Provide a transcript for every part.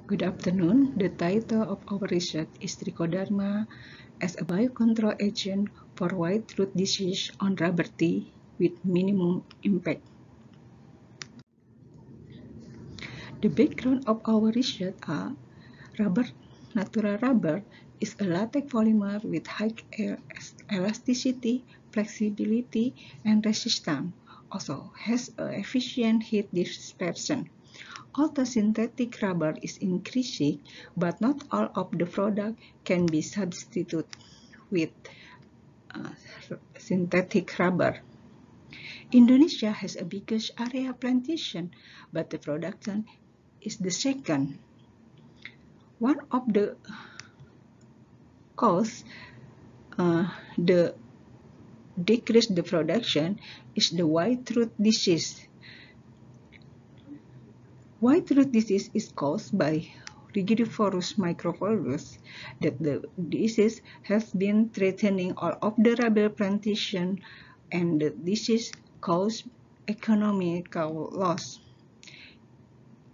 Good afternoon. The title of our research is Trichordema as a biocontrol agent for white root disease on rubber tree with minimum impact. The background of our research are natural rubber is a latex polymer with high elasticity, flexibility, and resistance. Also has efficient heat dispersion. Although synthetic rubber is increasing, but not all of the product can be substituted with synthetic rubber. Indonesia has a biggest area plantation, but the production is the second. One of the cause the decrease the production is the white root disease. White root disease is caused by Rigidivorus microvirus. That the disease has been threatening all of the rubber plantation, and the disease causes economical loss.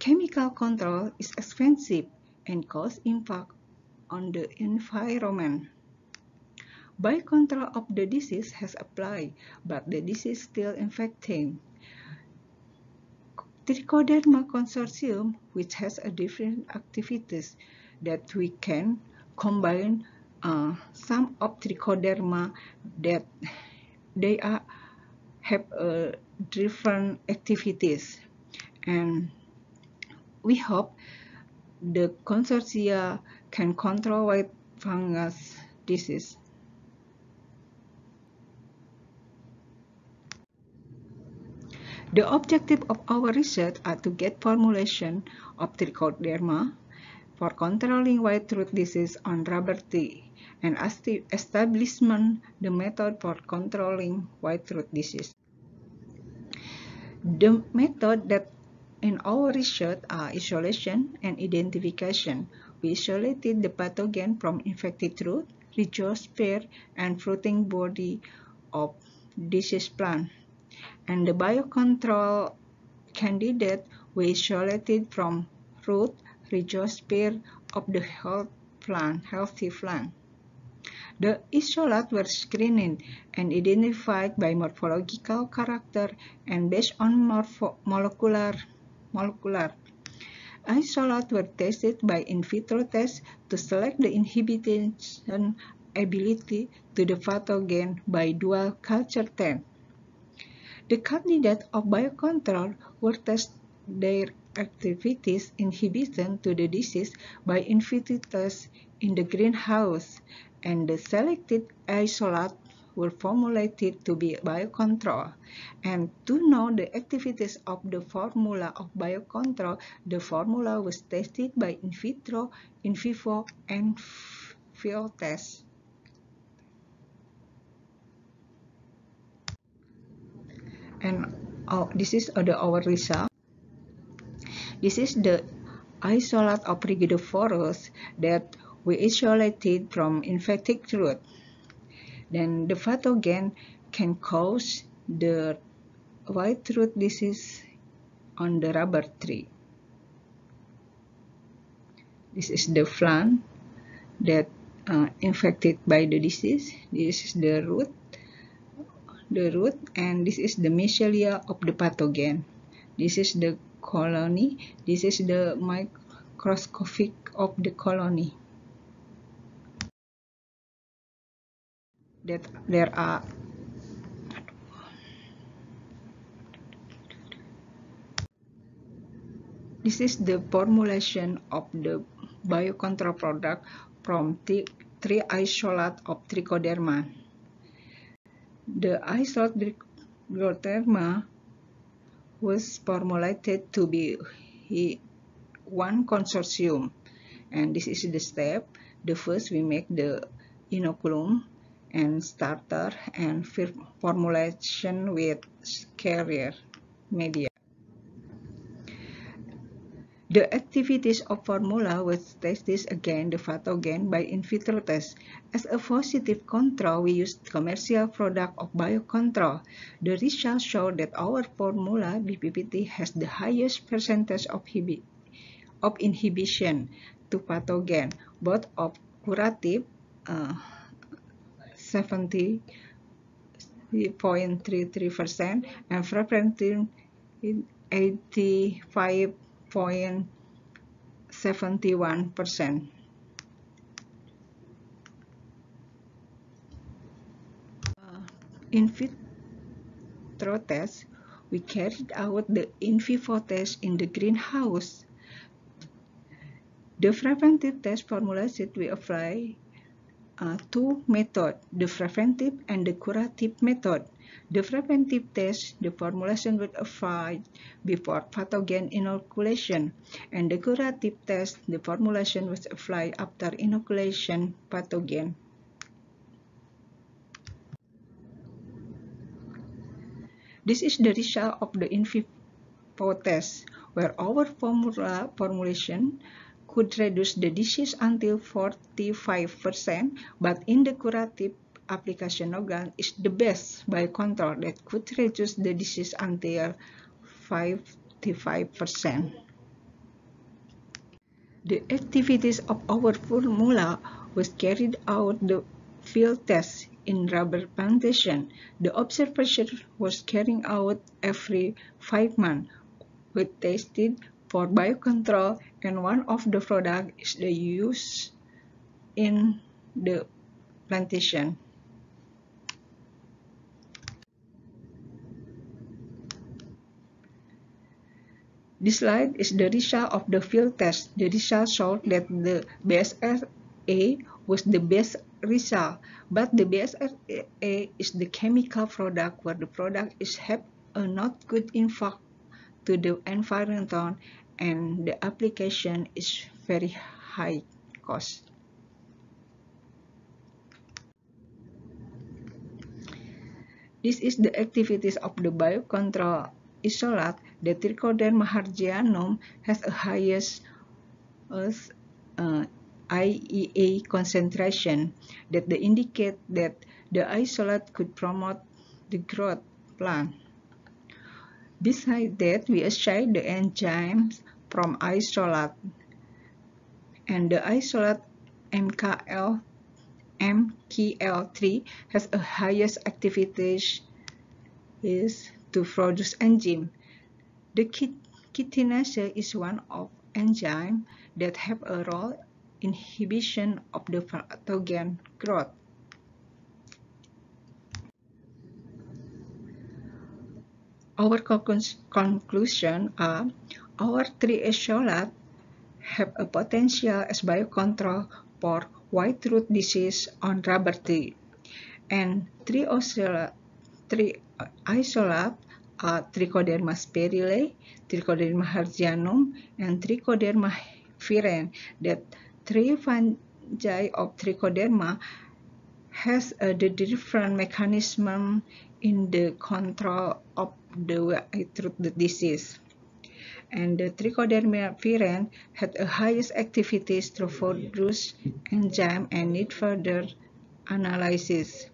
Chemical control is expensive and cause impact on the environment. Biocontrol of the disease has applied, but the disease still infecting. Trichoderma consortium, which has a different activities that we can combine some of trichoderma that they have different activities, and we hope the consortia can control white fungus disease. The objective of our research are to get formulation of trichoderma for controlling white root disease on rubber tree and establishment the method for controlling white root disease. The method that in our research are isolation and identification. We isolated the pathogen from infected root, rhizosphere, and fruiting body of diseased plant. And the biocontrol candidate we isolated from root, rhizosphere of the healthy plant. The isolates were screened and identified by morphological character and based on molecular. Isolates were tested by in vitro tests to select the inhibition ability to the pathogen by dual culture test. The candidates of biocontrol were tested their activities inhibition to the disease by in vitro tests in the greenhouse, and the selected isolates were formulated to be biocontrol. And to know the activities of the formula of biocontrol, the formula was tested by in vitro, in vivo, and field tests. And this is our result. This is the isolate of Rigidivorus that we isolated from infected root. Then the pathogen can cause the white root disease on the rubber tree. This is the plant that infected by the disease. This is the root, and this is the mycelia of the pathogen. This is the colony. This is the microscopic of the colony. That there are this is the formulation of the biocontrol product from three isolates of trichoderma. The isolate trichoderma was formulated to be one consortium, and this is the step. The first we make the inoculum and starter and formulation with carrier media. The activities of formula was tested against the pathogen by in vitro test. As a positive control, we used commercial product of biocontrol. The results show that our formula BPPT has the highest percentage of of inhibition to pathogen, both of curative 70.33% and preventive 85.71%. In vitro test, we carried out the in vivo test in the greenhouse. The preventive test formulation we apply two methods, the preventive and the curative method. The preventive test, the formulation was applied before pathogen inoculation, and the curative test, the formulation was applied after inoculation pathogen. This is the result of the in vivo test, where our formulation could reduce the disease until 45%, but in the curative application organ is the best biocontrol that could reduce the disease until 55%. The activities of our formula was carried out the field test in rubber plantation. The observation was carried out every 5 months. We tested for biocontrol, and one of the products is the use in the plantation. This slide is the result of the field test. The result showed that the BSRA was the best result, but the BSRA is the chemical product where the product is have a not good impact to the environment, and the application is very high cost. This is the activities of the biocontrol isolate. The Trichordema harzianum has a highest IEA concentration that indicate that the isolate could promote the growth plant. Besides that, we assay the enzymes from isolate, and the isolate MKL3 has a highest activities is to produce enzyme. The chitinase is one of enzyme that have a role in inhibition of the pathogen growth. Our conclusion are our three isolate have a potential as biocontrol for white root disease on rubber tree, and three isolate are Trichoderma spirile, Trichoderma harzianum, and Trichoderma viren. That three fungi of Trichoderma has the different mechanism in the control of the white root disease. And the Trichoderma viren had the highest activities to produce enzyme and need further analysis.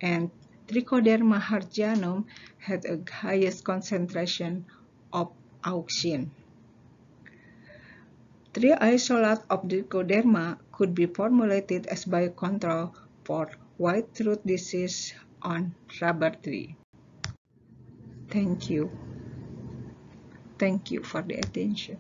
And Trichoderma harzianum had a highest concentration of auxin. Three isolates of Trichoderma could be formulated as biocontrol for white root disease on rubber tree. Thank you. Thank you for the attention.